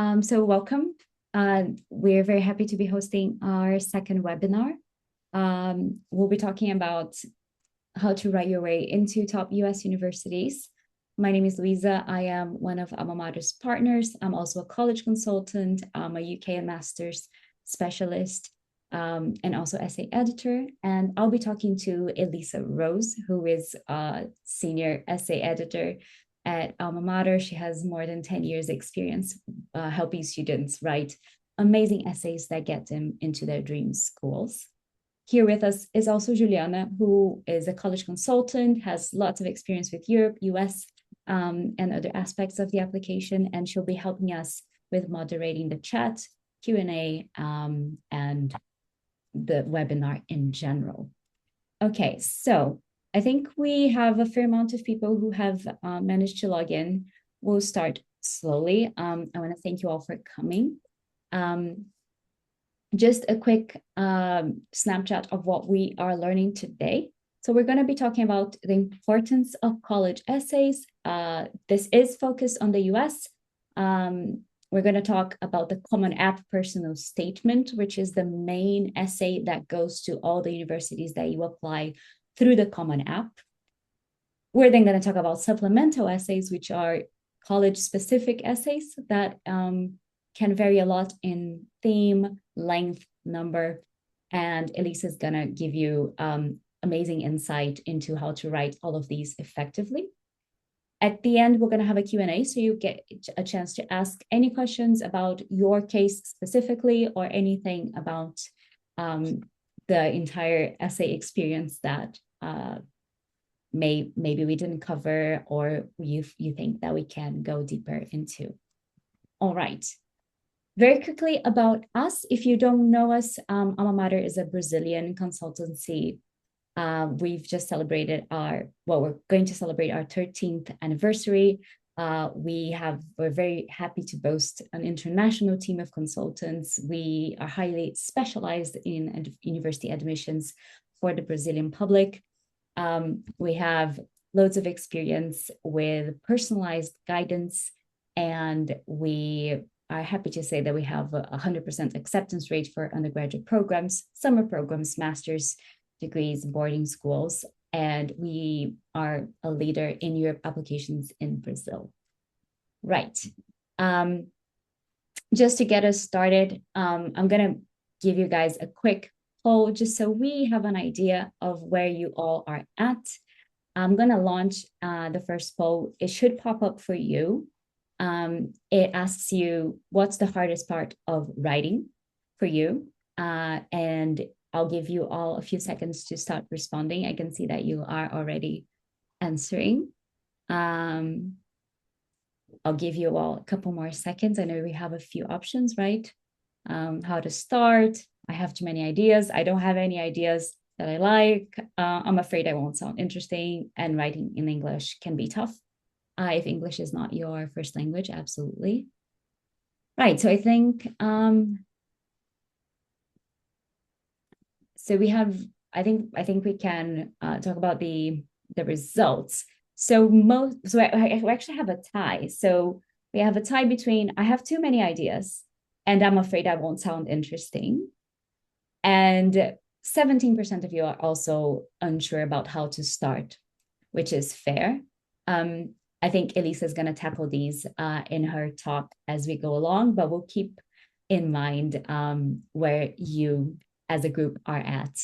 So welcome. We're very happy to be hosting our second webinar. We'll be talking about how to write your way into top US universities. My name is Luiza. I am one of Alma Mater's partners. I'm also a college consultant. I'm a UK and Masters specialist, and also essay editor. And I'll be talking to Elissa Rose, who is a senior essay editor at Alma Mater. She has more than 10 years experience helping students write amazing essays that get them into their dream schools. Here with us is also Juliana, who is a college consultant, has lots of experience with Europe, US, and other aspects of the application, and she'll be helping us with moderating the chat, Q&A, and the webinar in general. Okay, so I think we have a fair amount of people who have managed to log in. We'll start slowly. I want to thank you all for coming. Just a quick snapshot of what we are learning today. So we're going to be talking about the importance of college essays. This is focused on the US. We're going to talk about the Common App personal statement, which is the main essay that goes to all the universities that you apply through the Common App. We're then going to talk about supplemental essays, which are college-specific essays that can vary a lot in theme, length, number, and Elissa is going to give you amazing insight into how to write all of these effectively. At the end, we're going to have a Q&A, so you get a chance to ask any questions about your case specifically or anything about the entire essay experience that maybe we didn't cover or you think that we can go deeper into. All right. Very quickly about us, if you don't know us, Alma Mater is a Brazilian consultancy. We've just celebrated we're going to celebrate our 13th anniversary. We're very happy to boast an international team of consultants. We are highly specialized in university admissions for the Brazilian public. We have loads of experience with personalized guidance, and we are happy to say that we have a 100% acceptance rate for undergraduate programs, summer programs, master's degrees, boarding schools, and we are a leader in Europe applications in Brazil. Right. Just to get us started, I'm going to give you guys a quick poll just so we have an idea of where you all are at. I'm going to launch the first poll. It should pop up for you. It asks you, what's the hardest part of writing for you? And I'll give you all a few seconds to start responding. I can see that you are already answering. I'll give you all a couple more seconds. I know we have a few options, right? How to start. I have too many ideas. I don't have any ideas that I like. I'm afraid I won't sound interesting. And writing in English can be tough. If English is not your first language, absolutely. Right, so I think, so we have, I think we can talk about the results. So I actually have a tie. So we have a tie between, I have too many ideas and I'm afraid I won't sound interesting. And 17% of you are also unsure about how to start, which is fair. I think Elissa is going to tackle these in her talk as we go along, but we'll keep in mind where you as a group are at.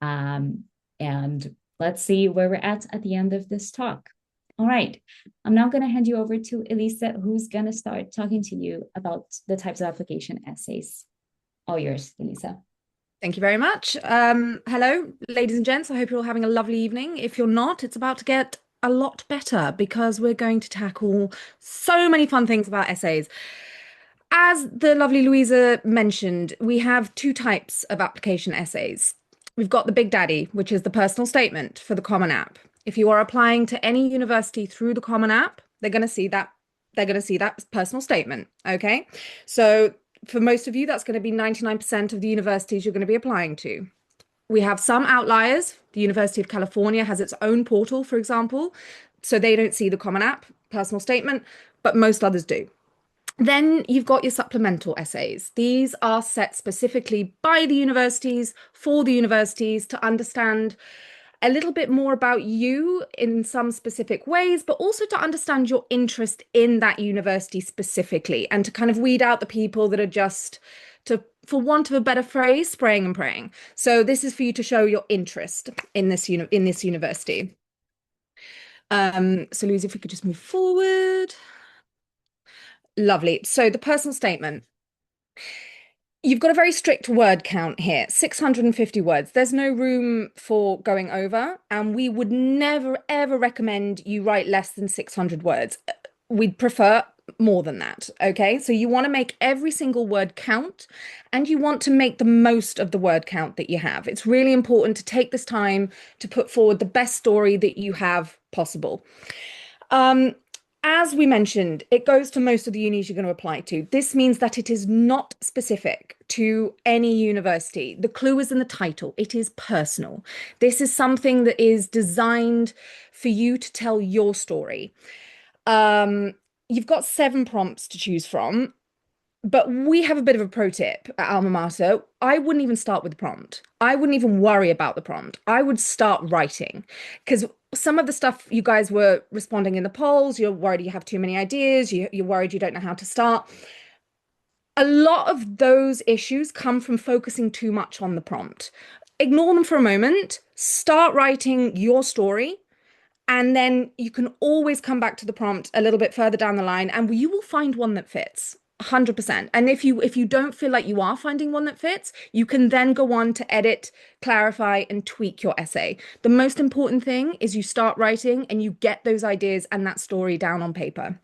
And let's see where we're at the end of this talk. All right, I'm now going to hand you over to Elissa, who's going to start talking to you about the types of application essays. All yours, Elissa. Thank you very much. Hello, ladies and gents. I hope you're all having a lovely evening. If you're not, it's about to get a lot better because we're going to tackle so many fun things about essays. As the lovely Luiza mentioned, we have two types of application essays. We've got the Big Daddy, which is the personal statement for the Common App. If you are applying to any university through the Common App, they're going to see that personal statement. Okay, so for most of you, that's going to be 99% of the universities you're going to be applying to. We have some outliers. The University of California has its own portal, for example, so they don't see the Common App personal statement, but most others do. Then you've got your supplemental essays. These are set specifically by the universities, for the universities, to understand a little bit more about you in some specific ways, but also to understand your interest in that university specifically, and to kind of weed out the people that are just, to, for want of a better phrase, spraying and praying. So this is for you to show your interest in this university. So Luiza, if we could just move forward. Lovely. So the personal statement. You've got a very strict word count here, 650 words. There's no room for going over, and we would never, ever recommend you write less than 600 words. We'd prefer more than that, okay? So you want to make every single word count, and you want to make the most of the word count that you have. It's really important to take this time to put forward the best story that you have possible. As we mentioned, it goes to most of the unis you're going to apply to. This means that it is not specific to any university. The clue is in the title. It is personal. This is something that is designed for you to tell your story. You've got 7 prompts to choose from, but we have a bit of a pro tip at Alma Mater. I wouldn't even start with the prompt. I wouldn't even worry about the prompt. I would start writing, because some of the stuff you guys were responding in the polls, you're worried you have too many ideas, you're worried you don't know how to start. A lot of those issues come from focusing too much on the prompt. Ignore them for a moment, start writing your story, and then you can always come back to the prompt a little bit further down the line, and you will find one that fits. 100%. And if you don't feel like you are finding one that fits, you can then go on to edit, clarify, and tweak your essay. The most important thing is you start writing and you get those ideas and that story down on paper.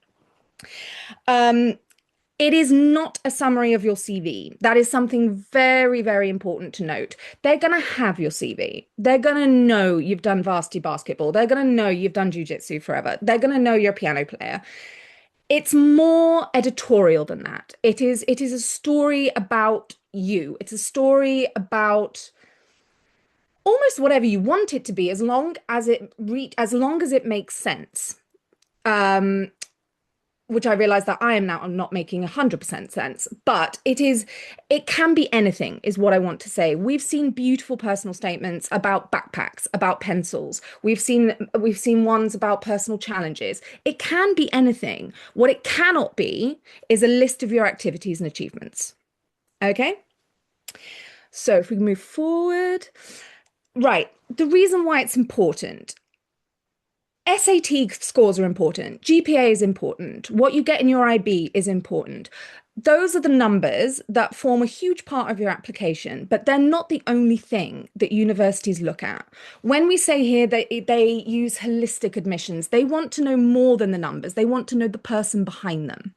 It is not a summary of your CV. That is something very, very important to note. They're going to have your CV. They're going to know you've done varsity basketball. They're going to know you've done jiu-jitsu forever. They're going to know you're a piano player. It's more editorial than that. It is a story about you. It's a story about almost whatever you want it to be, as long as it makes sense. Which I realize that I'm not making 100% sense, but it can be anything, is what I want to say. We've seen beautiful personal statements about backpacks, about pencils. We've seen ones about personal challenges. It can be anything. What it cannot be is a list of your activities and achievements. Okay? So if we move forward. Right. The reason why it's important. SAT scores are important. GPA is important. What you get in your IB is important. Those are the numbers that form a huge part of your application, but they're not the only thing that universities look at. When we say here that they use holistic admissions, they want to know more than the numbers. They want to know the person behind them.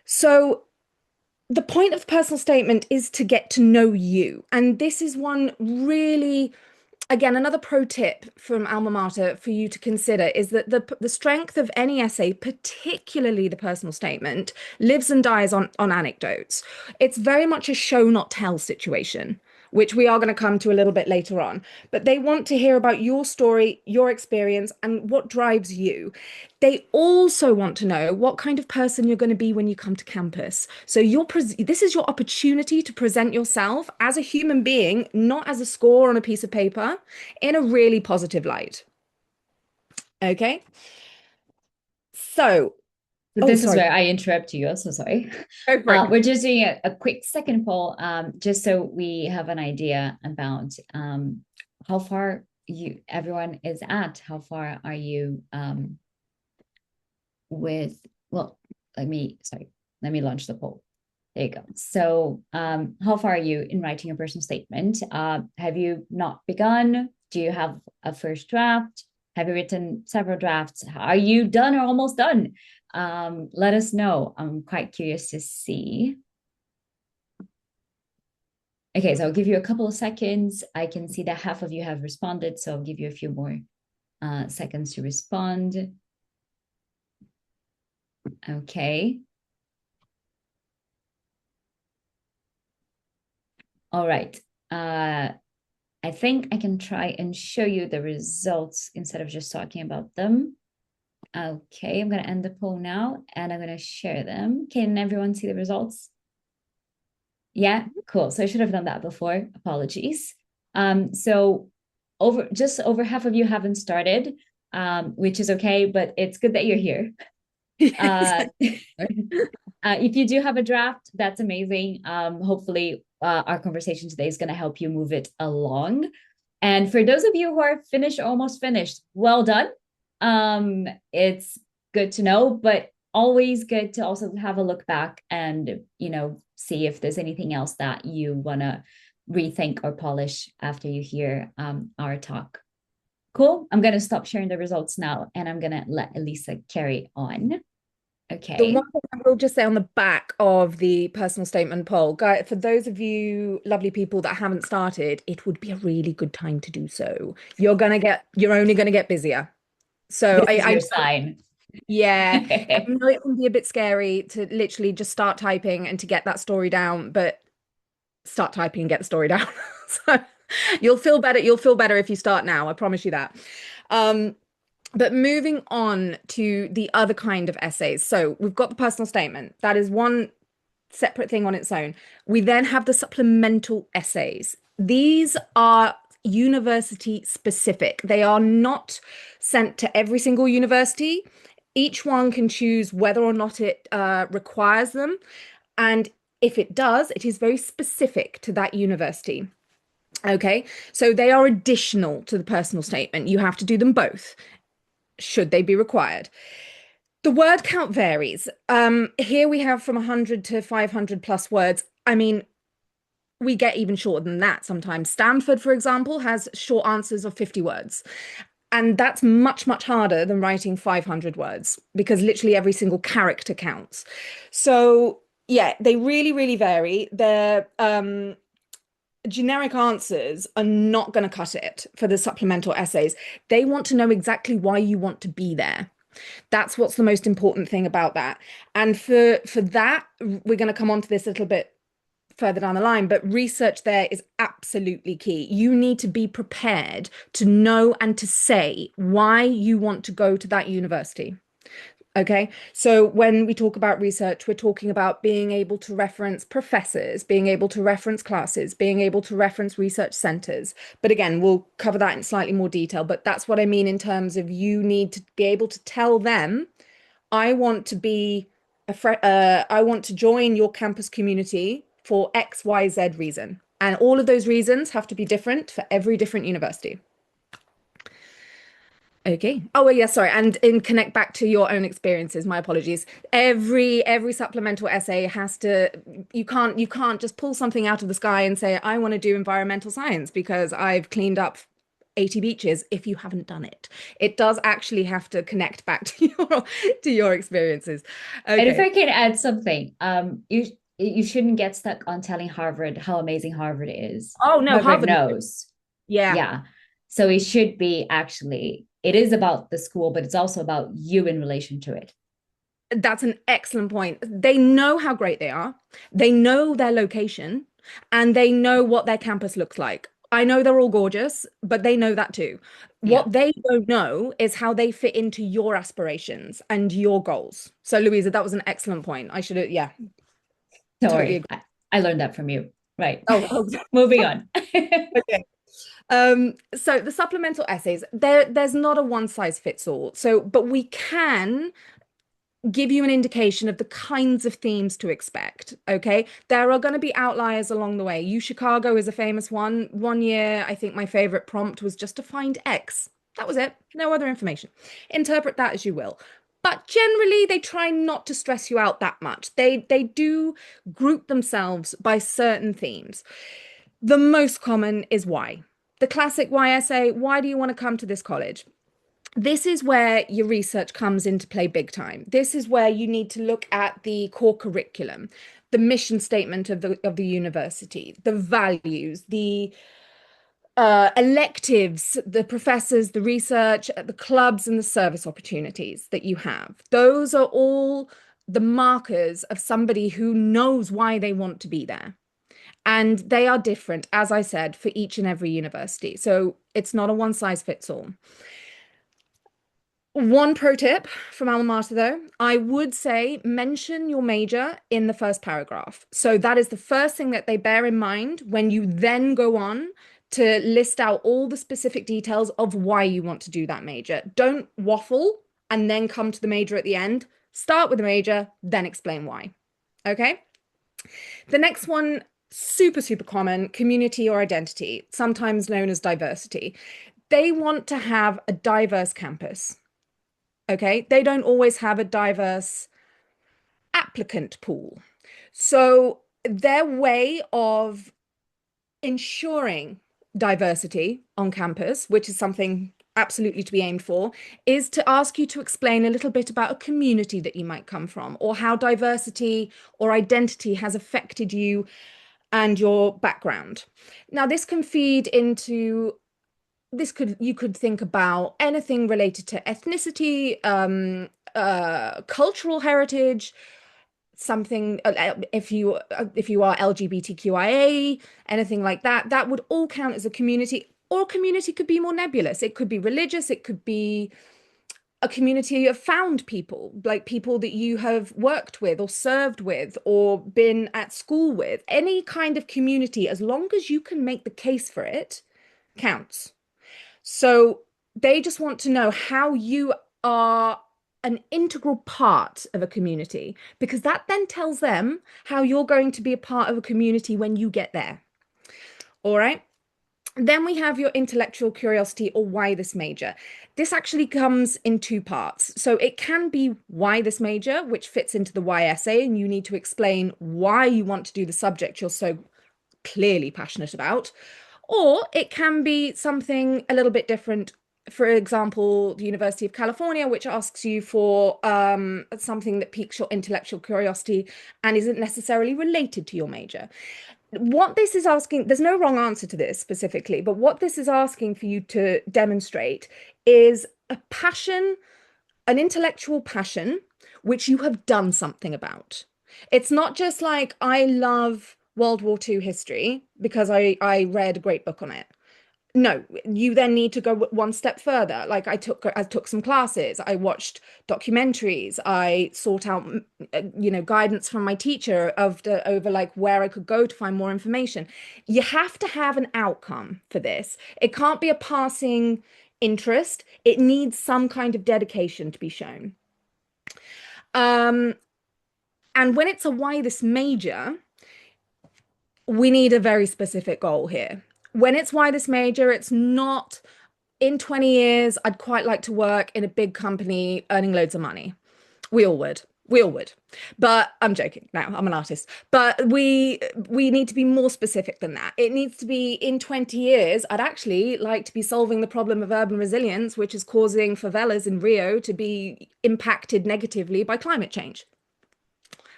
So the point of the personal statement is to get to know you. And this is one really, again, another pro tip from Alma Mater for you to consider is that the strength of any essay, particularly the personal statement, lives and dies on anecdotes. It's very much a show not tell situation, which we are going to come to a little bit later on. But they want to hear about your story, your experience, and what drives you. They also want to know what kind of person you're going to be when you come to campus. So this is your opportunity to present yourself as a human being, not as a score on a piece of paper, in a really positive light. Okay? So, This is where I interrupt you. I'm so sorry. We're just doing a quick second poll, just so we have an idea about how far everyone is at. How far are you well, let me launch the poll. There you go. So how far are you in writing a personal statement? Have you not begun? Do you have a first draft? Have you written several drafts? Are you done or almost done? Let us know. I'm quite curious to see. Okay, so I'll give you a couple of seconds. I can see that half of you have responded, so I'll give you a few more seconds to respond. Okay. All right. I think I can try and show you the results instead of just talking about them. Okay, I'm going to end the poll now and I'm going to share them. Can everyone see the results? Yeah, cool. So I should have done that before. Apologies. So just over half of you haven't started, which is okay, but it's good that you're here. Uh, if you do have a draft, that's amazing. Hopefully, our conversation today is going to help you move it along. And for those of you who are finished, almost finished, well done. It's good to know, but always good to also have a look back and, see if there's anything else that you want to rethink or polish after you hear our talk. Cool. I'm going to stop sharing the results now and I'm going to let Elissa carry on. Okay. The one thing I will just say on the back of the personal statement poll, guys, for those of you lovely people that haven't started, it would be a really good time to do so. You're only going to get busier. So this is your sign. Yeah, I know it can be a bit scary to literally just start typing and to get that story down, but start typing and get the story down. So you'll feel better. You'll feel better if you start now. I promise you that. But moving on to the other kind of essays. So we've got the personal statement. That is one separate thing on its own. We then have the supplemental essays. These are university specific. They are not sent to every single university. Each one can choose whether or not it requires them. And if it does, it is very specific to that university. Okay, so they are additional to the personal statement. You have to do them both, should they be required. The word count varies. Here we have from 100 to 500 plus words. I mean, we get even shorter than that sometimes. Stanford, for example, has short answers of 50 words. And that's much, much harder than writing 500 words because literally every single character counts. So yeah, they really, really vary. Their generic answers are not going to cut it for the supplemental essays. They want to know exactly why you want to be there. That's what's the most important thing about that. And for that, we're going to come on to this a little bit further down the line, but research there is absolutely key. You need to be prepared to know and to say why you want to go to that university. Okay, so when we talk about research, we're talking about being able to reference professors, being able to reference classes, being able to reference research centers. But again, we'll cover that in slightly more detail. But that's what I mean in terms of you need to be able to tell them, I want to be I want to join your campus community for X, Y, Z reason. And all of those reasons have to be different for every different university. Okay. Oh, well, yeah, sorry. And in connect back to your own experiences, my apologies. Every supplemental essay has to, you can't just pull something out of the sky and say, I want to do environmental science because I've cleaned up 80 beaches if you haven't done it. It does actually have to connect back to your experiences. Okay. And if I can add something, you shouldn't get stuck on telling Harvard how amazing Harvard is. Oh no, Harvard knows. Yeah. Yeah. So it should be actually, it is about the school, but it's also about you in relation to it. That's an excellent point. They know how great they are. They know their location and they know what their campus looks like. I know they're all gorgeous, but they know that too. What they don't know is how they fit into your aspirations and your goals. So, Luiza, that was an excellent point. I should have, yeah. Don't Totally worry. agree. I learned that from you. Right. Oh, Moving on. okay. So the supplemental essays, there's not a one size fits all. So, but we can give you an indication of the kinds of themes to expect. Okay, there are going to be outliers along the way. U Chicago is a famous one. One year, I think my favorite prompt was just to find X. That was it. No other information. Interpret that as you will. But generally, they try not to stress you out that much. They do group themselves by certain themes. The most common is why. The classic why essay, why do you want to come to this college? This is where your research comes into play big time. This is where you need to look at the core curriculum, the mission statement of the university, the values, the electives, the professors, the research, the clubs, and the service opportunities that you have. Those are all the markers of somebody who knows why they want to be there. And they are different, as I said, for each and every university. So it's not a one size fits all. One pro tip from Alma Mater, though, I would say mention your major in the first paragraph. So that is the first thing that they bear in mind when you then go on to list out all the specific details of why you want to do that major. Don't waffle and then come to the major at the end. Start with the major, then explain why. Okay? The next one, super, super common, community or identity, sometimes known as diversity. They want to have a diverse campus. Okay, they don't always have a diverse applicant pool. So their way of ensuring diversity on campus, which is something absolutely to be aimed for, is to ask you to explain a little bit about a community that you might come from, or how diversity or identity has affected you and your background. Now, this can feed into you could think about anything related to ethnicity, cultural heritage, something if you are LGBTQIA, anything like that, that would all count as a community. Or a community could be more nebulous. It could be religious, it could be a community of found people, like people that you have worked with or served with or been at school with. Any kind of community, as long as you can make the case for it, counts. So they just want to know how you are an integral part of a community, because that then tells them how you're going to be a part of a community when you get there. All right. Then we have your intellectual curiosity, or why this major. This actually comes in two parts. So it can be why this major, which fits into the why essay, and you need to explain why you want to do the subject you're so clearly passionate about. Or it can be something a little bit different. For example, the University of California, which asks you for something that piques your intellectual curiosity and isn't necessarily related to your major. What this is asking, there's no wrong answer to this specifically, but what this is asking for you to demonstrate is a passion, an intellectual passion, which you have done something about. It's not just like, I love World War II history because I read a great book on it. No, you then need to go one step further. Like I took some classes, I watched documentaries, I sought out guidance from my teacher over like where I could go to find more information. You have to have an outcome for this. It can't be a passing interest. It needs some kind of dedication to be shown. And when it's a why this major, we need a very specific goal here. When it's why this major, it's not in 20 years, I'd quite like to work in a big company earning loads of money. We all would. We all would. But I'm joking. Now, I'm an artist. But we need to be more specific than that. It needs to be in 20 years, I'd actually like to be solving the problem of urban resilience, which is causing favelas in Rio to be impacted negatively by climate change.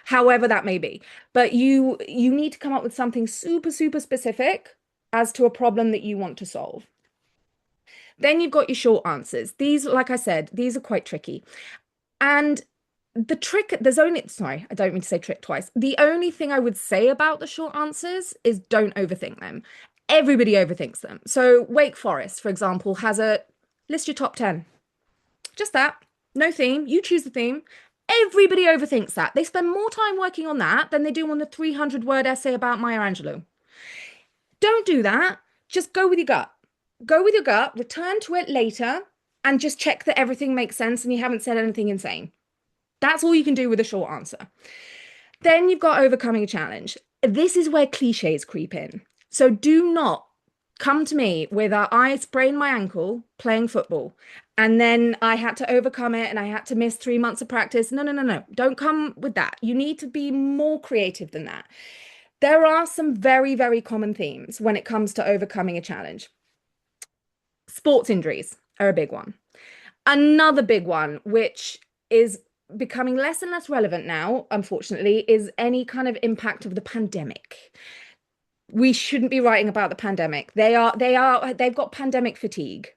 However that may be. But you need to come up with something super, super specific as to a problem that you want to solve. Then you've got your short answers. These, like I said, these are quite tricky. And the trick, sorry, I don't mean to say trick twice. The only thing I would say about the short answers is don't overthink them. Everybody overthinks them. So Wake Forest, for example, has a list your top 10. Just that. No theme. You choose the theme. Everybody overthinks that. They spend more time working on that than they do on the 300-word essay about Maya Angelou. Don't do that. Just go with your gut. Go with your gut, return to it later, and just check that everything makes sense and you haven't said anything insane. That's all you can do with a short answer. Then you've got overcoming a challenge. This is where cliches creep in. So do not come to me with I sprained my ankle playing football and then I had to overcome it and I had to miss 3 months of practice. No, no, no, no. Don't come with that. You need to be more creative than that. There are some very, very common themes when it comes to overcoming a challenge. Sports injuries are a big one. Another big one, which is becoming less and less relevant now, unfortunately, is any kind of impact of the pandemic. We shouldn't be writing about the pandemic. They've got pandemic fatigue.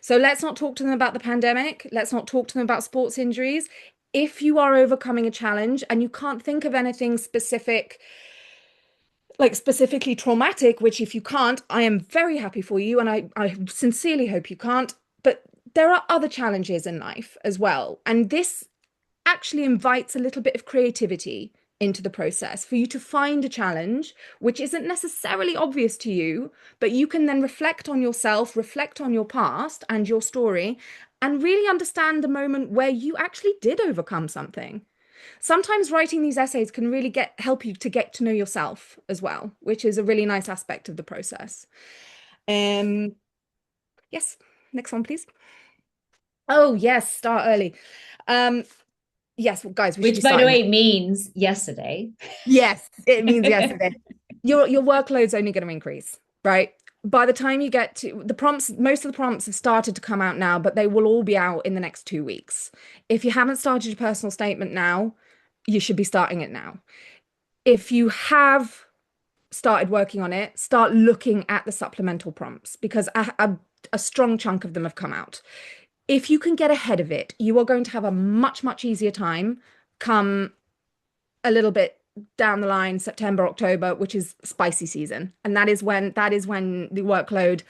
So let's not talk to them about the pandemic. Let's not talk to them about sports injuries. If you are overcoming a challenge and you can't think of anything specific, like specifically traumatic, which if you can't, I am very happy for you and I sincerely hope you can't, but there are other challenges in life as well. And this actually invites a little bit of creativity into the process for you to find a challenge which isn't necessarily obvious to you, but you can then reflect on yourself, reflect on your past and your story, and really understand the moment where you actually did overcome something. Sometimes writing these essays can really help you to get to know yourself as well, which is a really nice aspect of the process. Yes, next one, please. Oh, yes, start early. Yes, well, guys, we should be Which, by the starting. way, means yesterday. Yes, it means yesterday. Your workload's only going to increase, right? By the time you get to the prompts, most of the prompts have started to come out now, but they will all be out in the next 2 weeks. If you haven't started your personal statement now, you should be starting it now. If you have started working on it, start looking at the supplemental prompts because a strong chunk of them have come out. If you can get ahead of it, you are going to have a much, much easier time come a little bit down the line, September, October, which is spicy season. And that is when the workload,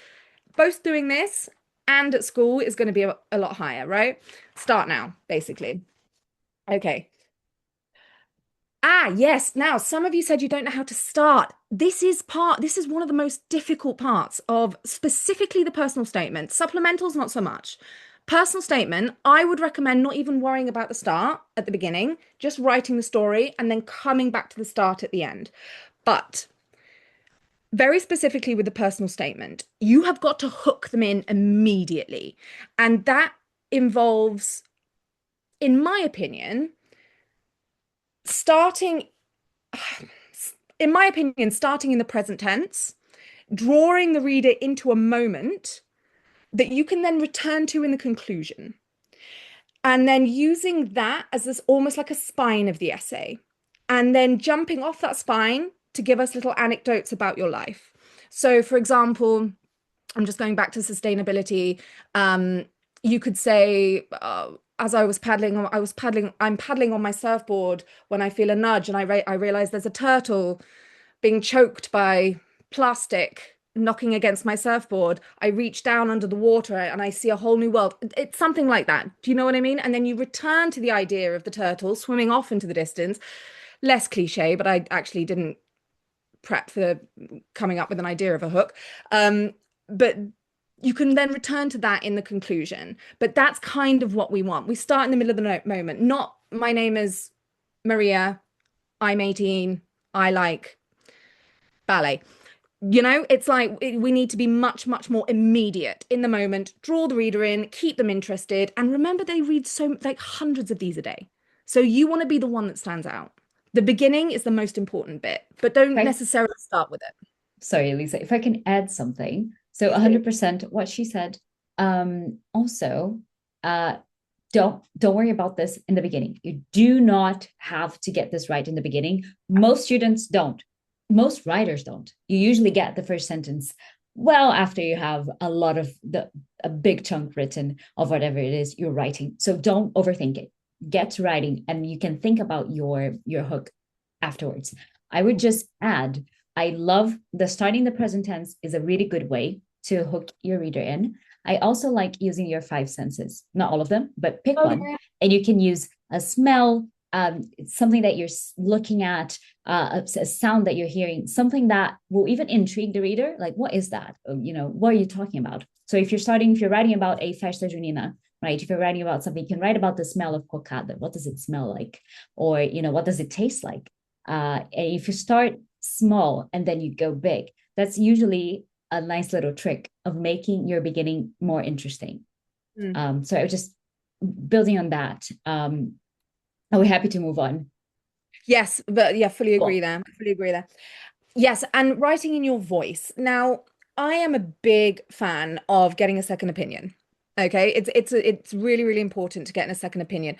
both doing this and at school, is going to be a lot higher, right? Start now, basically. Okay. Yes. Now, some of you said you don't know how to start. This is one of the most difficult parts of specifically the personal statement. Supplementals, not so much. Personal statement, I would recommend not even worrying about the start at the beginning, just writing the story and then coming back to the start at the end. But very specifically with the personal statement, you have got to hook them in immediately. And that involves, in my opinion, starting in the present tense, drawing the reader into a moment that you can then return to in the conclusion. And then using that as this almost like a spine of the essay. And then jumping off that spine to give us little anecdotes about your life. So, for example, I'm just going back to sustainability. You could say, as I'm paddling on my surfboard when I feel a nudge and I realize there's a turtle being choked by plastic knocking against my surfboard. I reach down under the water and I see a whole new world. It's something like that. Do you know what I mean? And then you return to the idea of the turtle swimming off into the distance. Less cliche, but I actually didn't prep for coming up with an idea of a hook. But you can then return to that in the conclusion. But that's kind of what we want. We start in the middle of the moment, not my name is Maria, I'm 18, I like ballet. It's like we need to be much, much more immediate in the moment, draw the reader in, keep them interested. And remember, they read hundreds of these a day. So you want to be the one that stands out. The beginning is the most important bit, but don't necessarily start with it. Sorry, Elissa, if I can add something. So 100% what she said. Also, don't worry about this in the beginning. You do not have to get this right in the beginning. Most students don't. Most writers don't. You usually get the first sentence well after you have a big chunk written of whatever it is you're writing. So don't overthink it. Get to writing and you can think about your hook afterwards. I would just add, I love starting the present tense is a really good way to hook your reader in. I also like using your 5 senses, not all of them, but pick one. And you can use a smell, something that you're looking at, a sound that you're hearing, something that will even intrigue the reader. Like, what is that? What are you talking about? So if you're writing about a festa junina, right? If you're writing about something, you can write about the smell of cocada. What does it smell like? Or, what does it taste like? And if you start small and then you go big, that's usually a nice little trick of making your beginning more interesting. So I was just building on that. Are we happy to move on? Yes, but yeah, fully agree there. Fully agree there. Yes, and writing in your voice. Now, I am a big fan of getting a second opinion. Okay, it's really, really important to get a second opinion.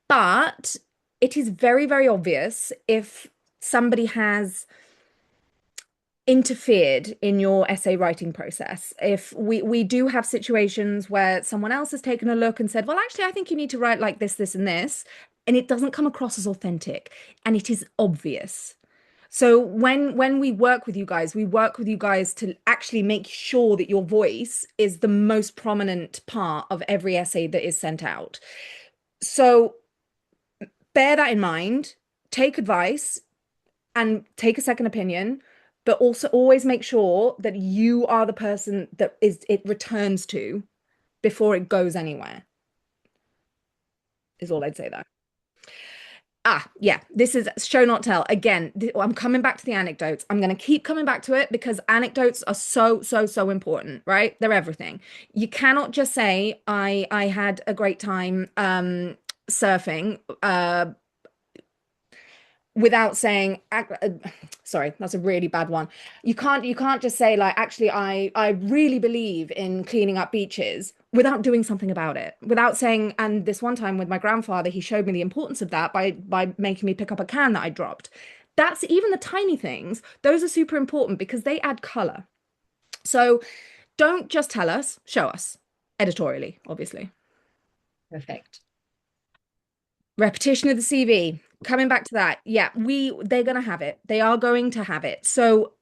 But it is very, very obvious if somebody has interfered in your essay writing process. If we do have situations where someone else has taken a look and said, well, actually, I think you need to write like this, and it doesn't come across as authentic, and it is obvious. So when we work with you guys, we work with you guys to actually make sure that your voice is the most prominent part of every essay that is sent out. So bear that in mind, take advice and take a second opinion, but also always make sure that you are the person that it returns to before it goes anywhere, is all I'd say there. Yeah, this is show not tell. Again, I'm coming back to the anecdotes. I'm going to keep coming back to it because anecdotes are so important, right? They're everything. You cannot just say I had a great time surfing without saying sorry, that's a really bad one. You can't just say like actually I really believe in cleaning up beaches without doing something about it, without saying, and this one time with my grandfather he showed me the importance of that by making me pick up a can that I dropped. That's even the tiny things, those are super important because they add color. So don't just tell us, show us editorially, obviously. Perfect. Repetition of the CV. Coming back to that, yeah, they're gonna have it. They are going to have it. So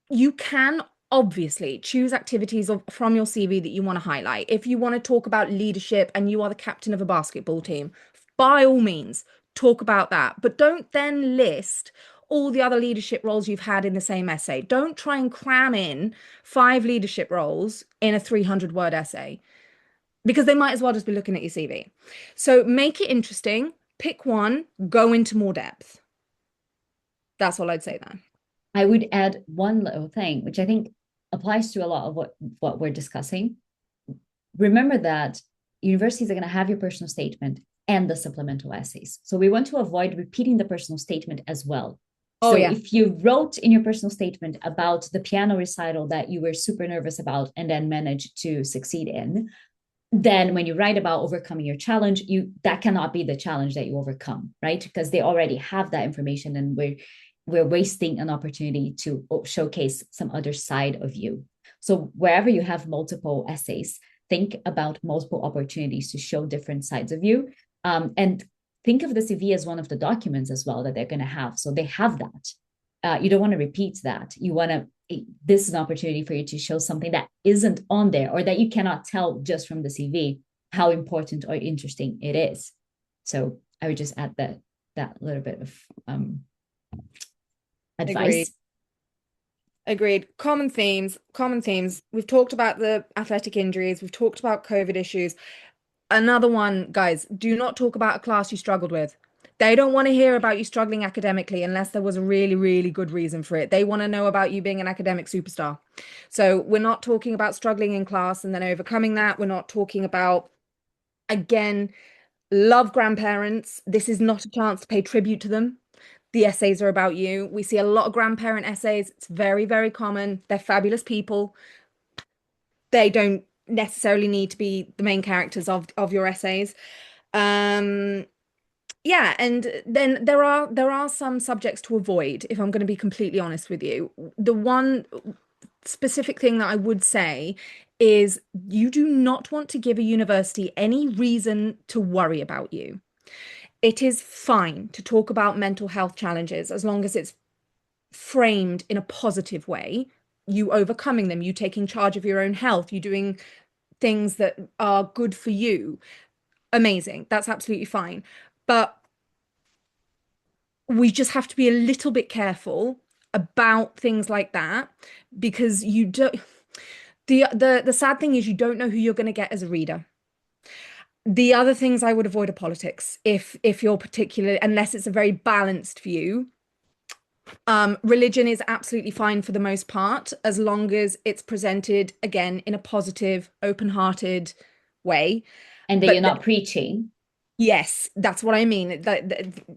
you can obviously choose activities from your CV that you want to highlight. If you want to talk about leadership and you are the captain of a basketball team, by all means, talk about that. But don't then list all the other leadership roles you've had in the same essay. Don't try and cram in 5 leadership roles in a 300-word essay because they might as well just be looking at your CV. So make it interesting, pick one, go into more depth. That's all I'd say then. I would add one little thing, which I think applies to a lot of what we're discussing. Remember that universities are going to have your personal statement and the supplemental essays. So we want to avoid repeating the personal statement as well. Oh, So yeah. if you wrote in your personal statement about the piano recital that you were super nervous about and then managed to succeed in, then when you write about overcoming your challenge, that cannot be the challenge that you overcome, right? Because they already have that information and we're wasting an opportunity to showcase some other side of you. So wherever you have multiple essays, think about multiple opportunities to show different sides of you. And think of the CV as one of the documents as well that they're going to have. So they have that. You don't want to repeat that. You want to, this is an opportunity for you to show something that isn't on there or that you cannot tell just from the CV how important or interesting it is. So I would just add that little bit of advice. Agreed. Common themes, common themes. We've talked about the athletic injuries. We've talked about COVID issues. Another one, guys, do not talk about a class you struggled with. They don't want to hear about you struggling academically unless there was a really, really good reason for it. They want to know about you being an academic superstar. So we're not talking about struggling in class and then overcoming that. We're not talking about, again, love grandparents. This is not a chance to pay tribute to them. The essays are about you. We see a lot of grandparent essays. It's very, very common. They're fabulous people. They don't necessarily need to be the main characters of your essays. Yeah, and then there are some subjects to avoid, if I'm going to be completely honest with you. The one specific thing that I would say is you do not want to give a university any reason to worry about you. It is fine to talk about mental health challenges as long as it's framed in a positive way. You overcoming them, you taking charge of your own health, you doing things that are good for you. Amazing. That's absolutely fine. But we just have to be a little bit careful about things like that because you don't the sad thing is you don't know who you're going to get as a reader. The other things I would avoid are politics if you're particular, unless it's a very balanced view. Religion is absolutely fine for the most part, as long as it's presented again in a positive, open-hearted way. And that But you're not preaching. yes, that's what I mean.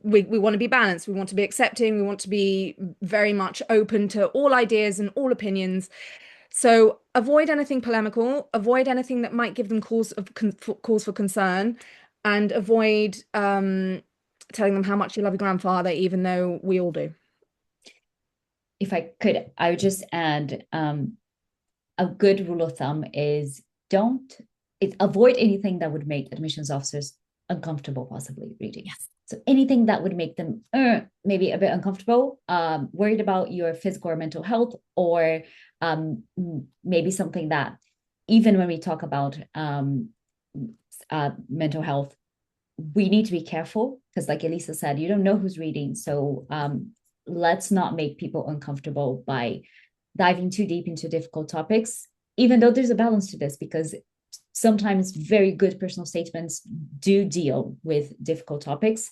We want to be balanced. We want to be accepting. We want to be very much open to all ideas and all opinions. So avoid anything polemical, avoid anything that might give them cause for concern, and avoid telling them how much you love your grandfather, even though we all do. If I could, I would just add a good rule of thumb is avoid anything that would make admissions officers uncomfortable possibly reading. Yes. So anything that would make them maybe a bit uncomfortable, worried about your physical or mental health, or maybe something that even when we talk about mental health, we need to be careful because, like Elissa said, you don't know who's reading. So let's not make people uncomfortable by diving too deep into difficult topics, even though there's a balance to this, because sometimes very good personal statements do deal with difficult topics,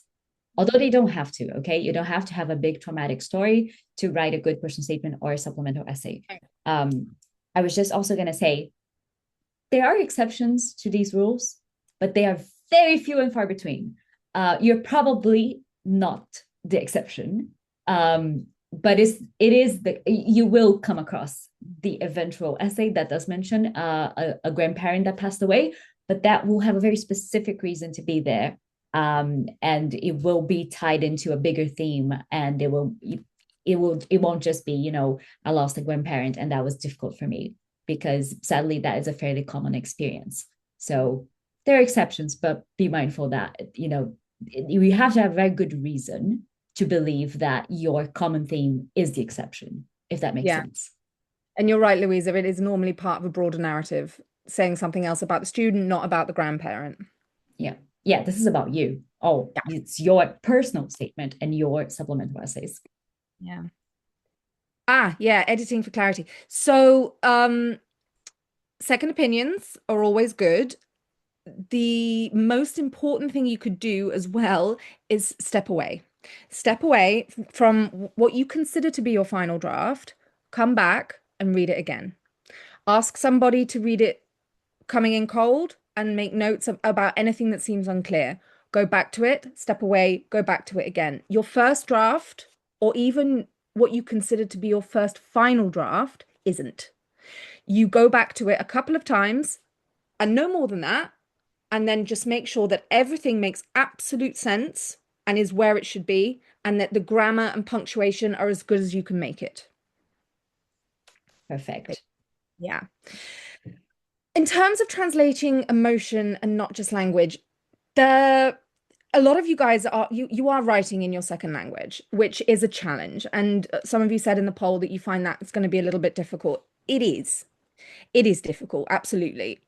although they don't have to. Okay, you don't have to have a big traumatic story to write a good personal statement or a supplemental essay. I was just also going to say there are exceptions to these rules, but they are very few and far between. You're probably not the exception, but you will come across the eventual essay that does mention a grandparent that passed away, but that will have a very specific reason to be there, and it will be tied into a bigger theme, and it won't just be, I lost a grandparent and that was difficult for me, because sadly that is a fairly common experience. So there are exceptions, but be mindful that you have to have a very good reason to believe that your common theme is the exception, if that makes sense. And you're right, Luiza, it is normally part of a broader narrative, saying something else about the student, not about the grandparent. Yeah, this is about you. It's your personal statement and your supplemental essays. Yeah, editing for clarity. So second opinions are always good. The most important thing you could do as well is step away. Step away from what you consider to be your final draft, come back and read it again. Ask somebody to read it coming in cold and make notes about anything that seems unclear. Go back to it, step away, go back to it again. Your first draft, or even what you consider to be your first final draft, isn't. You go back to it a couple of times and no more than that, and then just make sure that everything makes absolute sense and is where it should be, and that the grammar and punctuation are as good as you can make it. Perfect. Yeah. In terms of translating emotion and not just language, a lot of you guys you are writing in your second language, which is a challenge. And some of you said in the poll that you find that it's going to be a little bit difficult. It is. It is difficult, absolutely.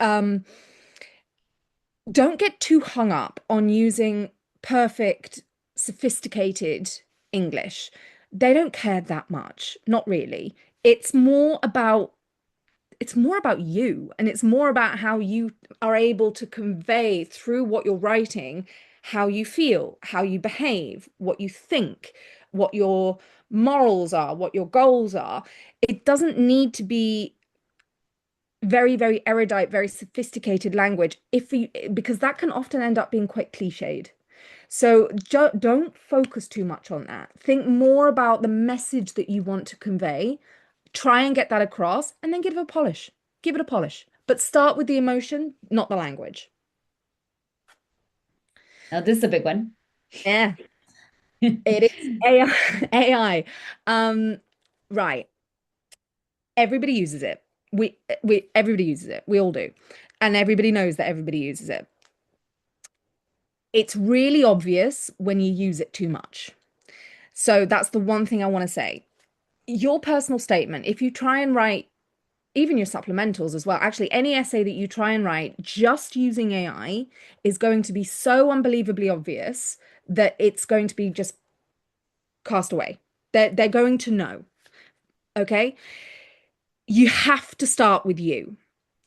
Don't get too hung up on using perfect, sophisticated English. They don't care that much, not really. It's more about you, and it's more about how you are able to convey through what you're writing, how you feel, how you behave, what you think, what your morals are, what your goals are. It doesn't need to be very, very erudite, very sophisticated language because that can often end up being quite cliched. So don't focus too much on that. Think more about the message that you want to convey. Try and get that across, and then give it a polish. Give it a polish. But start with the emotion, not the language. Now, this is a big one. Yeah. It is AI. Right. Everybody uses it. Everybody uses it. We all do. And everybody knows that everybody uses it. It's really obvious when you use it too much. So that's the one thing I want to say. Your personal statement, if you try and write, even your supplementals as well, actually any essay that you try and write just using AI is going to be so unbelievably obvious that it's going to be just cast away. They're going to know. Okay? You have to start with you.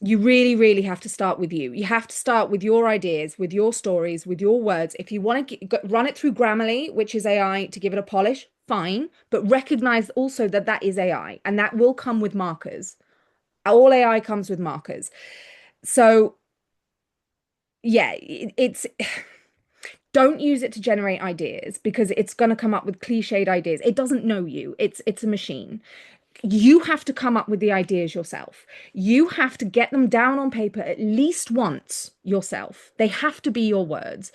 You really, really have to start with you. You have to start with your ideas, with your stories, with your words. If you want to run it through Grammarly, which is AI, to give it a polish, fine. But recognize also that that is AI, and that will come with markers. All AI comes with markers. So yeah, don't use it to generate ideas, because it's going to come up with cliched ideas. It doesn't know you. It's a machine. You have to come up with the ideas yourself. You have to get them down on paper at least once yourself. They have to be your words.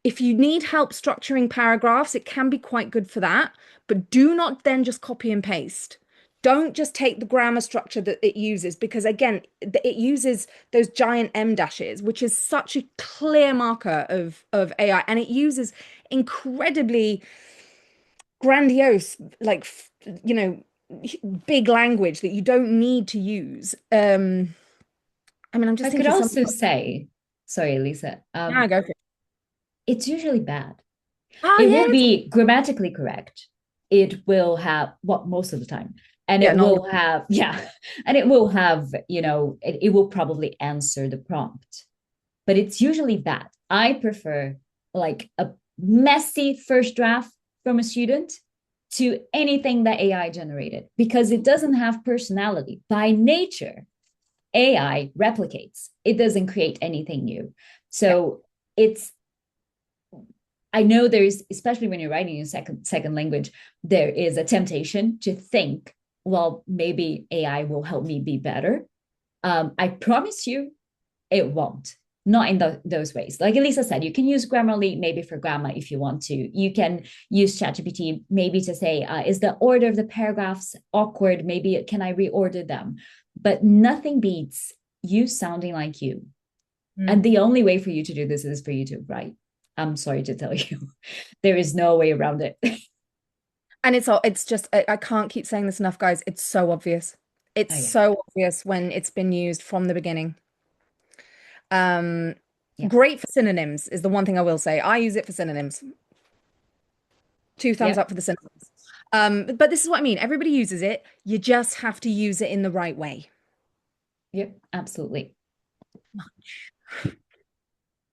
If you need help structuring paragraphs, it can be quite good for that, but do not then just copy and paste. Don't just take the grammar structure that it uses, because again, it uses those giant M dashes, which is such a clear marker of AI, and it uses incredibly grandiose, like big language that you don't need to use. I mean, I'm just I could thinking some. also say, sorry, Lisa, Yeah, go for it. it's usually bad. Oh It will yeah, be grammatically correct. It will have what well, most of the time. And yeah, it not will have, yeah, and it will have, it will probably answer the prompt, but it's usually bad. I prefer like a messy first draft from a student to anything that AI generated because it doesn't have personality. By nature, AI replicates, it doesn't create anything new. yeah. So it's I know there's, especially when you're writing in second language, there is a temptation to think, well, maybe AI will help me be better. I promise you, it won't. Not in those ways. Like Elisa said, you can use Grammarly maybe for grammar if you want to. You can use ChatGPT maybe to say, is the order of the paragraphs awkward? Maybe can I reorder them? But nothing beats you sounding like you. And Mm. the only way for you to do this is for you to write. I'm sorry to tell you, there is no way around it. And it's just I can't keep saying this enough, guys. It's so obvious. It's Oh yeah, so obvious when it's been used from the beginning. Um, yeah, Great for synonyms is the one thing I will say. I use it for synonyms. Two thumbs yeah, up for the synonyms. But this is what I mean. Everybody uses it. You just have to use it in the right way. yep, absolutely.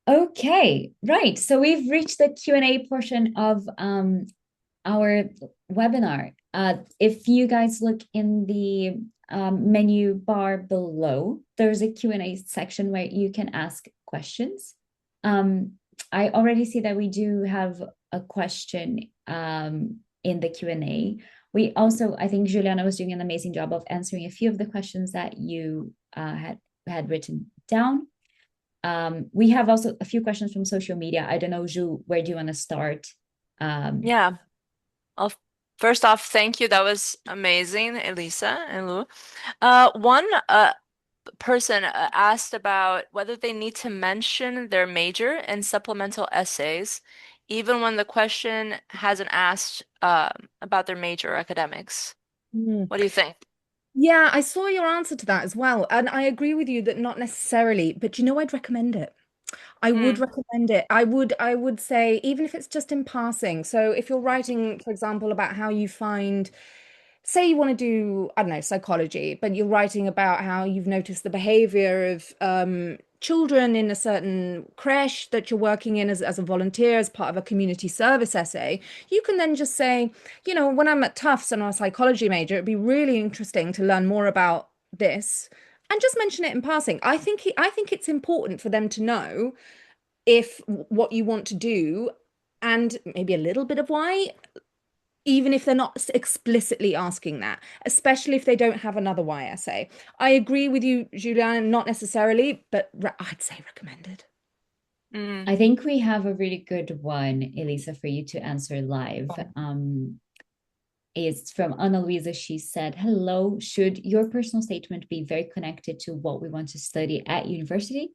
Okay, right. So we've reached the Q&A portion of our webinar. If you guys look in the menu bar below, there's a Q&A section where you can ask questions. I already see that we do have a question in the Q&A. We also, I think Juliana was doing an amazing job of answering a few of the questions that you had written down. We have also a few questions from social media. I don't know, Ju, where do you want to start? Yeah. I'll, First off, thank you. That was amazing, Elisa and Lou. One person asked about whether they need to mention their major in supplemental essays, even when the question hasn't asked about their major academics. Mm. What do you think? Yeah, I saw your answer to that as well. And I agree with you that not necessarily, but you know, I'd recommend it. I would Mm, recommend it. I would say, even if it's just in passing. So if you're writing, for example, about how you find, say you want to do, I don't know, psychology, but you're writing about how you've noticed the behavior of children in a certain creche that you're working in as a volunteer, as part of a community service essay, you can then just say, when I'm at Tufts and I'm a psychology major, it'd be really interesting to learn more about this and just mention it in passing. I think it's important for them to know if what you want to do and maybe a little bit of why, even if they're not explicitly asking that, especially if they don't have another why essay. I agree with you, Julianne, not necessarily, but I'd say recommended. mm. I think we have a really good one, Elisa, for you to answer live. It's from Ana Luisa. She said, hello, should your personal statement be very connected to what we want to study at university?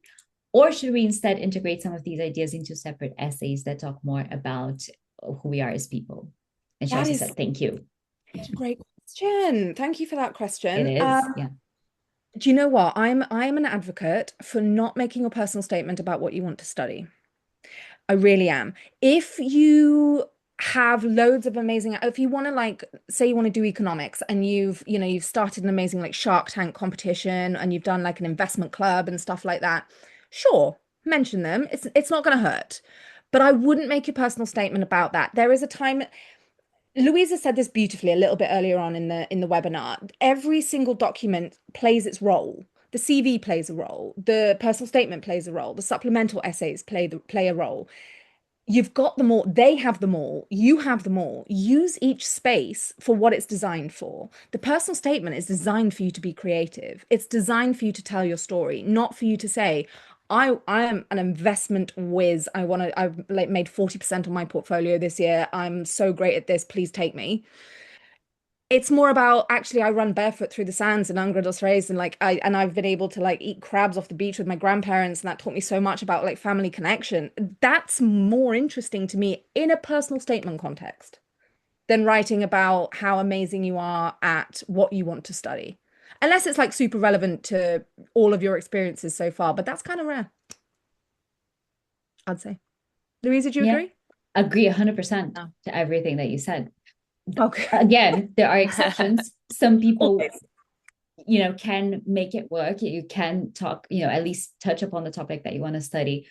Or should we instead integrate some of these ideas into separate essays that talk more about who we are as people? And she That also is said, thank you. such a great question. Thank you for that It question. is, yeah. Do you know what? I'm an advocate for not making your personal statement about what you want to study. I really am. If you have loads of amazing, if you want to, like, say you want to do economics and you've started an amazing like Shark Tank competition and you've done like an investment club and stuff like that, sure, mention them. It's not going to hurt. But I wouldn't make your personal statement about that. There is a time, Louisa said this beautifully a little bit earlier on in the webinar. Every single document plays its role. The CV plays a role. The personal statement plays a role. The supplemental essays play a role. You've got them all. They have them all. You have them all. Use each space for what it's designed for. The personal statement is designed for you to be creative. It's designed for you to tell your story, not for you to say, I am an investment whiz. I've like made 40% of my portfolio this year. I'm so great at this. Please take me. It's more about actually I run barefoot through the sands in Angra dos Reis and like I've been able to like eat crabs off the beach with my grandparents and that taught me so much about like family connection. That's more interesting to me in a personal statement context than writing about how amazing you are at what you want to study. Unless it's like super relevant to all of your experiences so far, but that's kind of rare, I'd say. Louisa, do you Yeah, agree? agree 100% No. to everything that you said. Okay. Again, there are exceptions. Some people, Always. can make it work. You can talk, at least touch upon the topic that you want to study,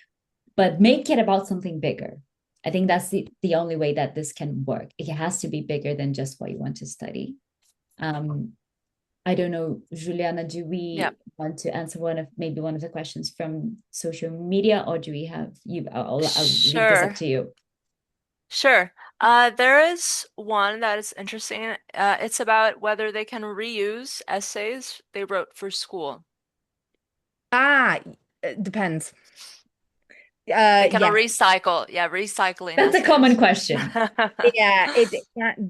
but make it about something bigger. I think that's the only way that this can work. It has to be bigger than just what you want to study. I don't know, Juliana, do we Yeah. want to answer maybe one of the questions from social media, or do we have you? I'll leave this up Sure. to you. Sure. There is one that is interesting. It's about whether they can reuse essays they wrote for school. Ah, it depends. They can Yeah. recycle, yeah, recycling That's a common essays. question. Yeah,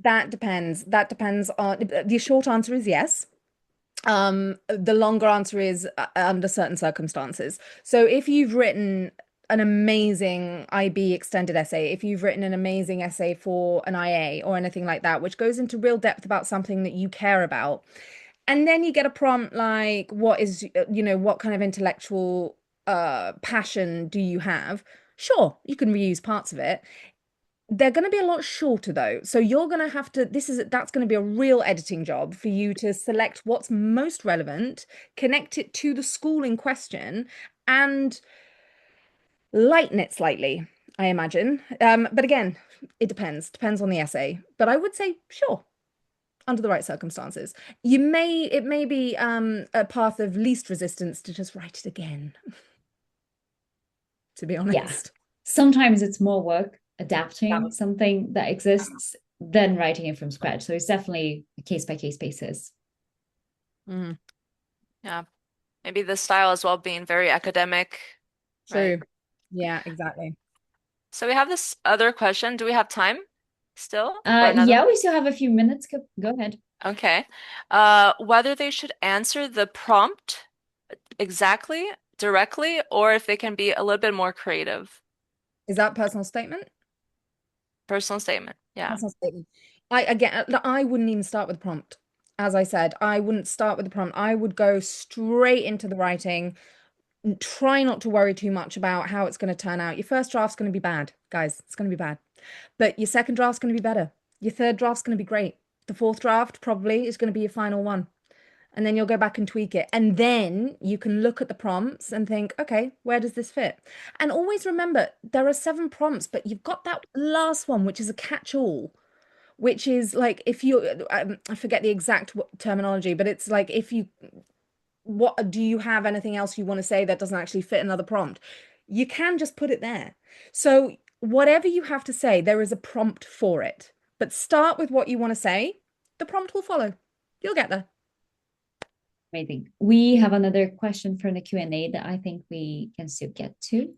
that depends. That depends on the short answer is yes. The longer answer is under certain circumstances. So if you've written an amazing IB extended essay, if you've written an amazing essay for an IA or anything like that, which goes into real depth about something that you care about, and then you get a prompt like, what is, what kind of intellectual passion do you have? Sure, you can reuse parts of it. They're going to be a lot shorter though. So you're going to have to, that's going to be a real editing job for you to select what's most relevant, connect it to the school in question, and lighten it slightly, I imagine. But again, it depends on the essay. But I would say, sure, under the right circumstances. It may be a path of least resistance to just write it again, to be Yeah. honest. Sometimes it's more work Yeah. adapting something that exists than writing it from scratch. So it's definitely a case by case basis. Mm, Yeah. Maybe the style as well being very academic, right? true. Yeah, exactly. So we have this other question. Do we have time still for another Yeah, one? we still have a few minutes. Go ahead. Okay. Whether they should answer the prompt exactly, directly, or if they can be a little bit more creative. Is that personal statement? Personal statement. Yeah. Personal statement. I wouldn't even start with the prompt. As I said, I wouldn't start with the prompt. I would go straight into the writing. Try not to worry too much about how it's going to turn out. Your first draft's going to be bad, guys. It's going to be bad. But your second draft's going to be better. Your third draft's going to be great. The fourth draft probably is going to be your final one. And then you'll go back and tweak it. And then you can look at the prompts and think, okay, where does this fit? And always remember, there are 7 prompts, but you've got that last one, which is a catch-all, which is like if you, I forget the exact terminology, but it's like if you, what do you have anything else you want to say that doesn't actually fit another prompt? You can just put it there. So whatever you have to say, there is a prompt for it. But start with what you want to say. The prompt will follow. You'll get there. Amazing. We have another question from the Q&A that I think we can still get to.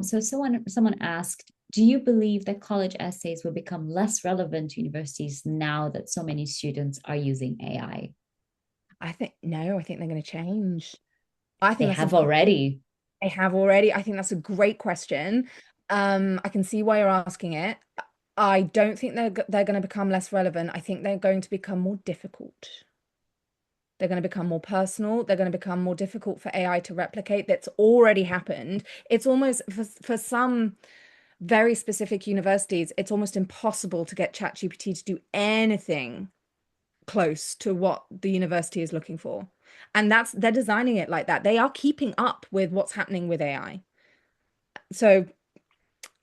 So someone asked, do you believe that college essays will become less relevant to universities now that so many students are using AI? I think no, I think they're going to change. I They think have already. they have already. I think that's a great question. I can see why you're asking it. I don't think they're going to become less relevant. I think they're going to become more difficult. They're going to become more personal. They're going to become more difficult for AI to replicate. That's already happened. It's almost for some very specific universities, it's almost impossible to get ChatGPT to do anything close to what the university is looking for. And they're designing it like that. They are keeping up with what's happening with AI. So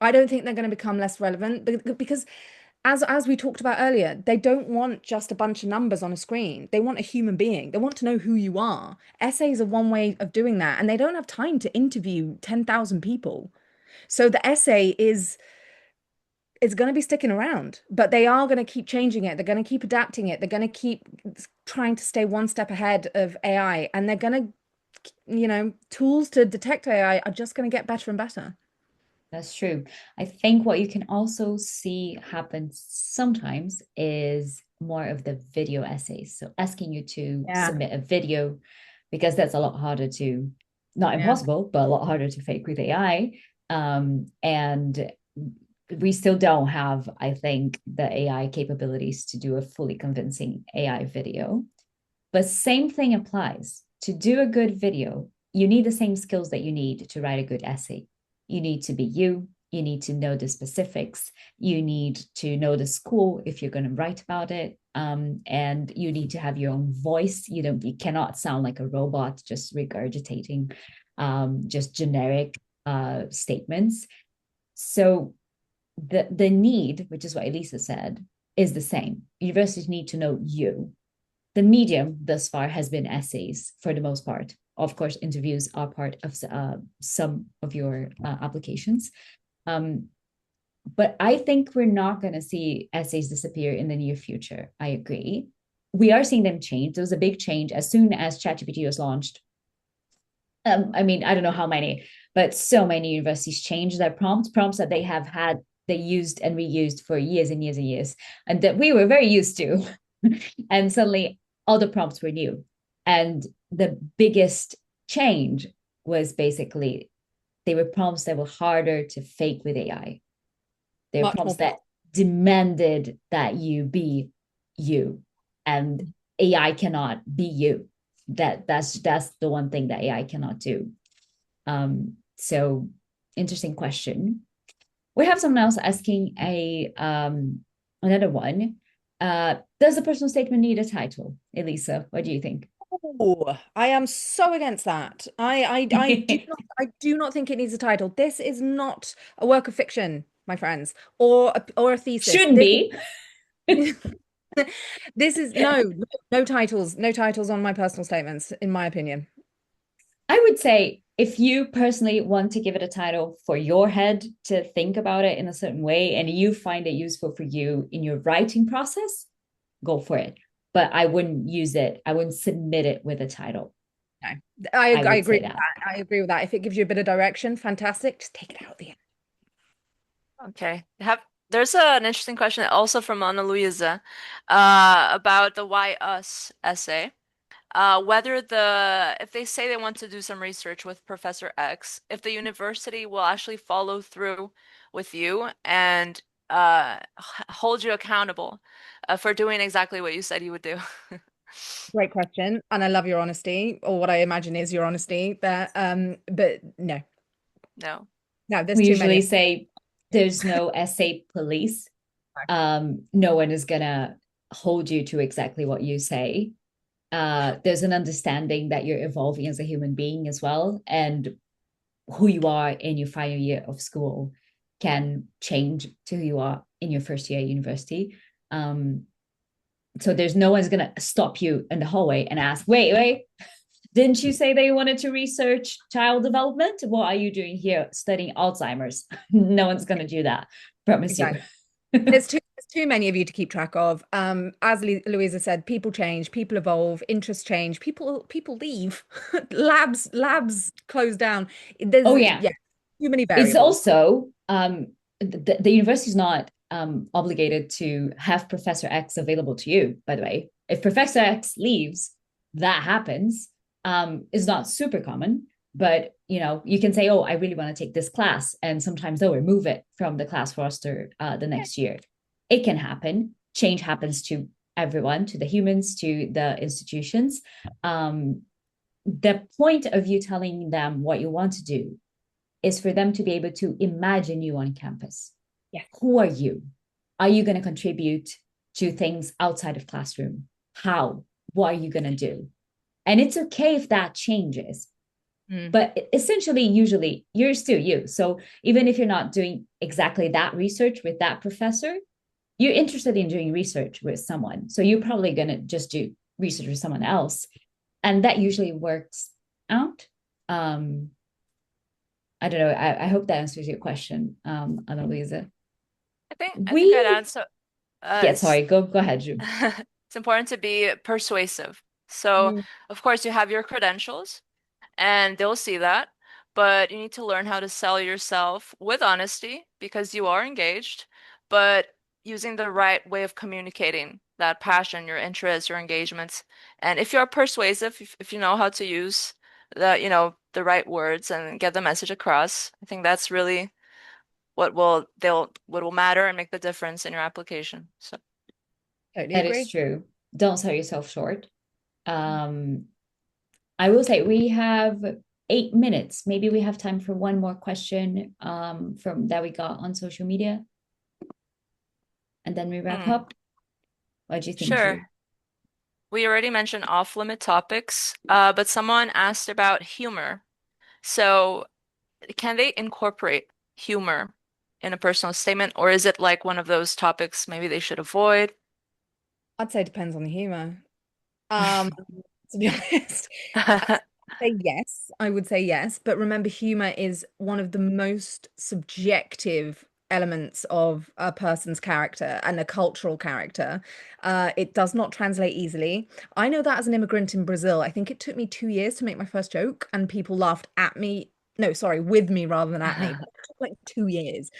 I don't think they're going to become less relevant because as we talked about earlier, they don't want just a bunch of numbers on a screen. They want a human being. They want to know who you are. Essays are one way of doing that, and they don't have time to interview 10,000 people. So the essay is going to be sticking around, but they are going to keep changing it. They're going to keep adapting it. They're going to keep trying to stay one step ahead of AI, and they're going to, tools to detect AI are just going to get better and better. That's true. I think what you can also see happen sometimes is more of the video essays. So asking you to Yeah. submit a video, because that's a lot harder to, not Yeah. impossible, but a lot harder to fake with AI. And we still don't have, I think, the AI capabilities to do a fully convincing AI video. But same thing applies. To do a good video, you need the same skills that you need to write a good essay. You need to be you. You need to know the specifics. You need to know the school if you're going to write about it. And you need to have your own voice. You cannot sound like a robot just regurgitating just generic statements. So the need, which is what Elissa said, is the same. Universities need to know you. The medium thus far has been essays for the most part. Of course, interviews are part of some of your applications. But I think we're not going to see essays disappear in the near future. I agree. We are seeing them change. There was a big change as soon as ChatGPT was launched. I mean, I don't know how many, but so many universities changed their prompts that they used and reused for years and years and years, and that we were very used to. And suddenly all the prompts were new. And the biggest change was basically they were prompts that were harder to fake with AI. They were prompts that demanded that you be you, and AI cannot be you. That's the one thing that AI cannot do. So interesting question. We have someone else asking another one. Does the personal statement need a title? Elissa, what do you think? Oh, I am so against that. I do not think it needs a title. This is not a work of fiction, my friends, or a thesis. Shouldn't be. This is no titles on my personal statements, in my opinion. I would say if you personally want to give it a title for your head to think about it in a certain way, and you find it useful for you in your writing process, go for it. But I wouldn't use it. I wouldn't submit it with a title. No, I agree with that. I agree with that. If it gives you a bit of direction, fantastic. Just take it out at the end. Okay. There's an interesting question also from Ana Luiza about the why us essay. If they say they want to do some research with Professor X, if the university will actually follow through with you and hold you accountable for doing exactly what you said you would do. Great question, and I love your honesty, or what I imagine is your honesty. But no, we usually say there's no essay police. No one is gonna hold you to exactly what you say. There's an understanding that you're evolving as a human being as well, and who you are in your final year of school can change to who you are in your first year at university. So there's no one's gonna stop you in the hallway and ask, wait, didn't you say that you wanted to research child development? What are you doing here studying Alzheimer's? No one's gonna do that. Promise exactly. You. There's too many of you to keep track of. As Luiza said, people change, people evolve, interests change, people leave, labs close down. There's, too many variables. It's also the university is not obligated to have Professor X available to you. By the way, if Professor X leaves, that happens. It's not super common, but you can say, oh, I really want to take this class, and sometimes they'll remove it from the class roster the next year. It can happen. Change happens to everyone, to the humans, to the institutions. The point of you telling them what you want to do is for them to be able to imagine you on campus. Yeah. Who are you? Are you going to contribute to things outside of classroom? How? What are you going to do? And it's okay if that changes. But essentially, usually, you're still you. So even if you're not doing exactly that research with that professor, you're interested in doing research with someone. So you're probably going to just do research with someone else. And that usually works out. I don't know. I hope that answers your question, Ana Luiza. I think I'd answer. Sorry. Go ahead, Ju. It's important to be persuasive. So, of course, you have your credentials, and they'll see that. But you need to learn how to sell yourself with honesty because you are engaged, but using the right way of communicating that passion, your interests, your engagements. And if you're persuasive, if you know how to use the right words and get the message across, I think that's really what will matter and make the difference in your application. So Totally That agree. is true. Don't sell yourself short. I will say we have 8 minutes. Maybe we have time for one more question from that we got on social media, and then we wrap up. What do you think, Drew? Sure. We already mentioned off-limit topics, but someone asked about humor. So can they incorporate humor in a personal statement, or is it like one of those topics maybe they should avoid? I'd say it depends on the humor. To be honest, say yes. I would say yes. But remember, humor is one of the most subjective elements of a person's character and a cultural character. It does not translate easily. I know that as an immigrant in Brazil. I think it took me 2 years to make my first joke, and people laughed at me. No, sorry, with me rather than at me. It took like 2 years.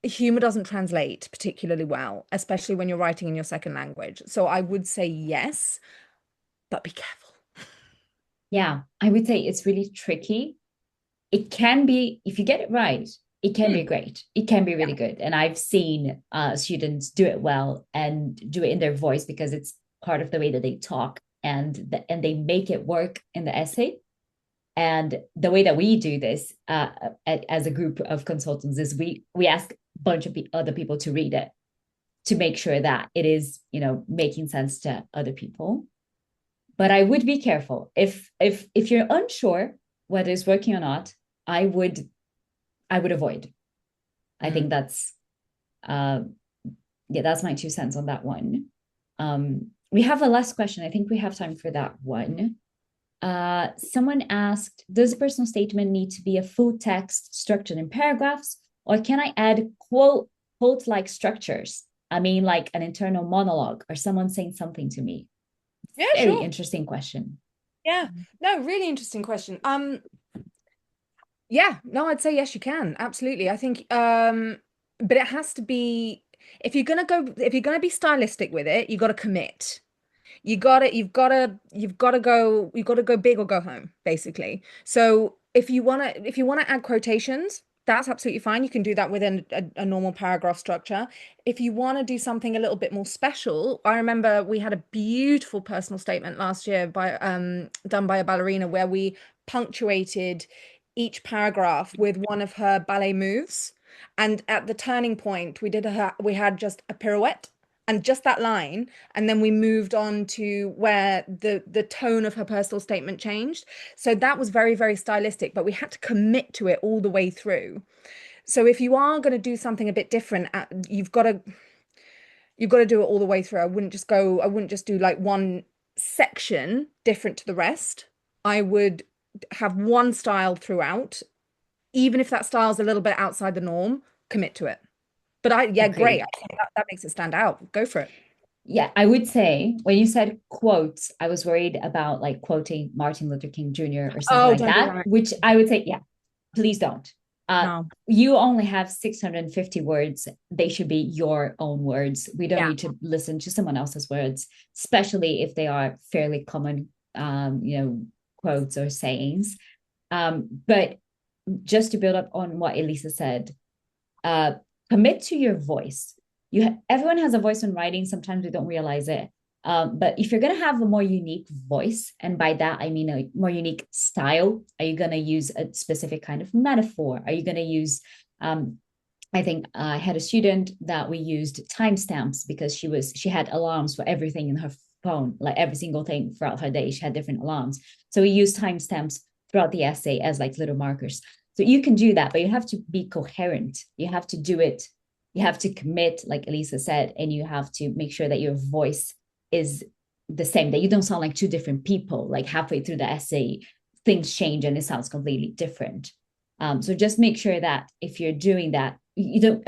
Humor doesn't translate particularly well, especially when you're writing in your second language. So I would say yes, but be careful. Yeah, I would say it's really tricky. It can be, if you get it right, it can be great. It can be really good. And I've seen students do it well and do it in their voice because it's part of the way that they talk, and they make it work in the essay. And the way that we do this as a group of consultants is we ask a bunch of other people to read it to make sure that it is, making sense to other people. But I would be careful. If you're unsure whether it's working or not, I would avoid. I think that's that's my 2 cents on that one. We have a last question. I think we have time for that one. Someone asked, does a personal statement need to be a full text structured in paragraphs, or can I add quote-like structures? I mean, like an internal monologue or someone saying something to me. Yeah, Very sure. interesting question. Yeah, no, really interesting question. Yeah, no, I'd say yes, you can. Absolutely. I think but it has to be, if you're gonna be stylistic with it, you gotta commit. You've gotta go big or go home, basically. So if you wanna add quotations, that's absolutely fine. You can do that within a normal paragraph structure. If you want to do something a little bit more special, I remember we had a beautiful personal statement last year done by a ballerina where we punctuated each paragraph with one of her ballet moves. And at the turning point, we had just a pirouette and just that line, and then we moved on to where the tone of her personal statement changed. So that was very, very stylistic, but we had to commit to it all the way through. So if you are going to do something a bit different, you've got to do it all the way through. I wouldn't just do like one section different to the rest. I would have one style throughout, even if that style's a little bit outside the norm, commit to it. But great. I think that makes it stand out. Go for it. Yeah, I would say when you said quotes, I was worried about like quoting Martin Luther King Jr. or something like that, which I would say, yeah, please don't. No. You only have 650 words. They should be your own words. We don't need to listen to someone else's words, especially if they are fairly common, quotes or sayings. But just to build up on what Elissa said, commit to your voice. Everyone has a voice in writing. Sometimes we don't realize it. But if you're going to have a more unique voice, and by that, I mean a more unique style, are you going to use a specific kind of metaphor? Are you going to use, I think I had a student that we used timestamps because she had alarms for everything in her phone, like every single thing throughout her day. She had different alarms. So we used timestamps throughout the essay as like little markers. So you can do that, but you have to be coherent. You have to do it. You have to commit, like Elissa said, and you have to make sure that your voice is the same, that you don't sound like two different people. Like halfway through the essay, things change and it sounds completely different. So just make sure that if you're doing that, you don't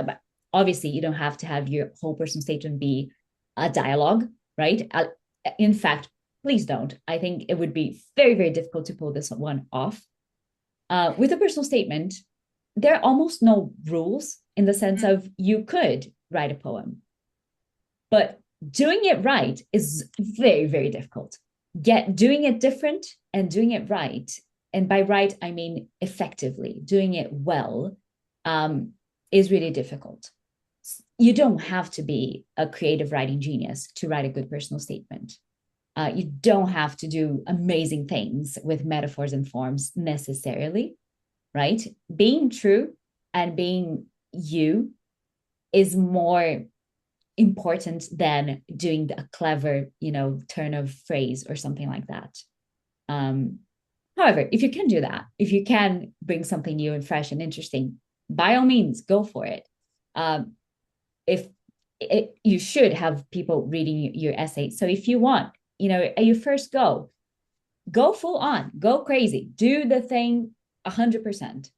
have to have your whole personal statement be a dialogue, right? In fact, please don't. I think it would be very, very difficult to pull this one off. With a personal statement, there are almost no rules in the sense of you could write a poem, but Doing it right is very, very difficult. Doing it different and doing it right, and by right, I mean effectively, doing it well, is really difficult. You don't have to be a creative writing genius to write a good personal statement. You don't have to do amazing things with metaphors and forms necessarily, right? Being true and being you is more important than doing a clever, turn of phrase or something like that. However, if you can do that, if you can bring something new and fresh and interesting, by all means, go for it. You should have people reading your essay. So if you want, at your first go full on, go crazy, do the thing 100%.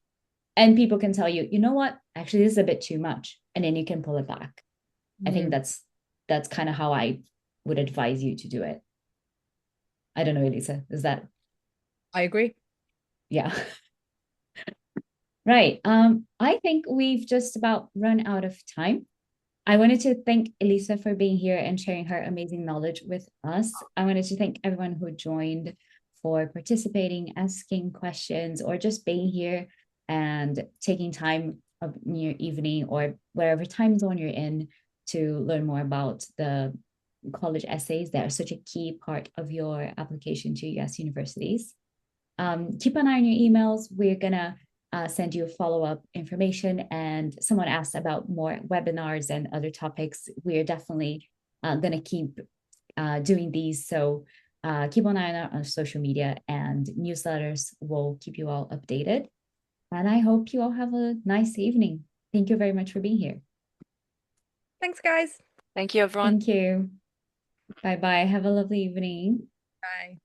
And people can tell you, you know what, actually, this is a bit too much. And then you can pull it back. I think that's kind of how I would advise you to do it. I don't know, Elissa, is that? I agree. Yeah. Right. I think we've just about run out of time. I wanted to thank Elissa for being here and sharing her amazing knowledge with us. I wanted to thank everyone who joined for participating, asking questions, or just being here and taking time of your evening or wherever time zone you're in to learn more about the college essays that are such a key part of your application to US universities. Keep an eye on your emails. We're going to send you follow-up information, and someone asked about more webinars and other topics. We're definitely going to keep doing these. So keep an eye on our social media, and newsletters will keep you all updated. And I hope you all have a nice evening. Thank you very much for being here. Thanks, guys. Thank you, everyone. Thank you. Bye-bye. Have a lovely evening. Bye.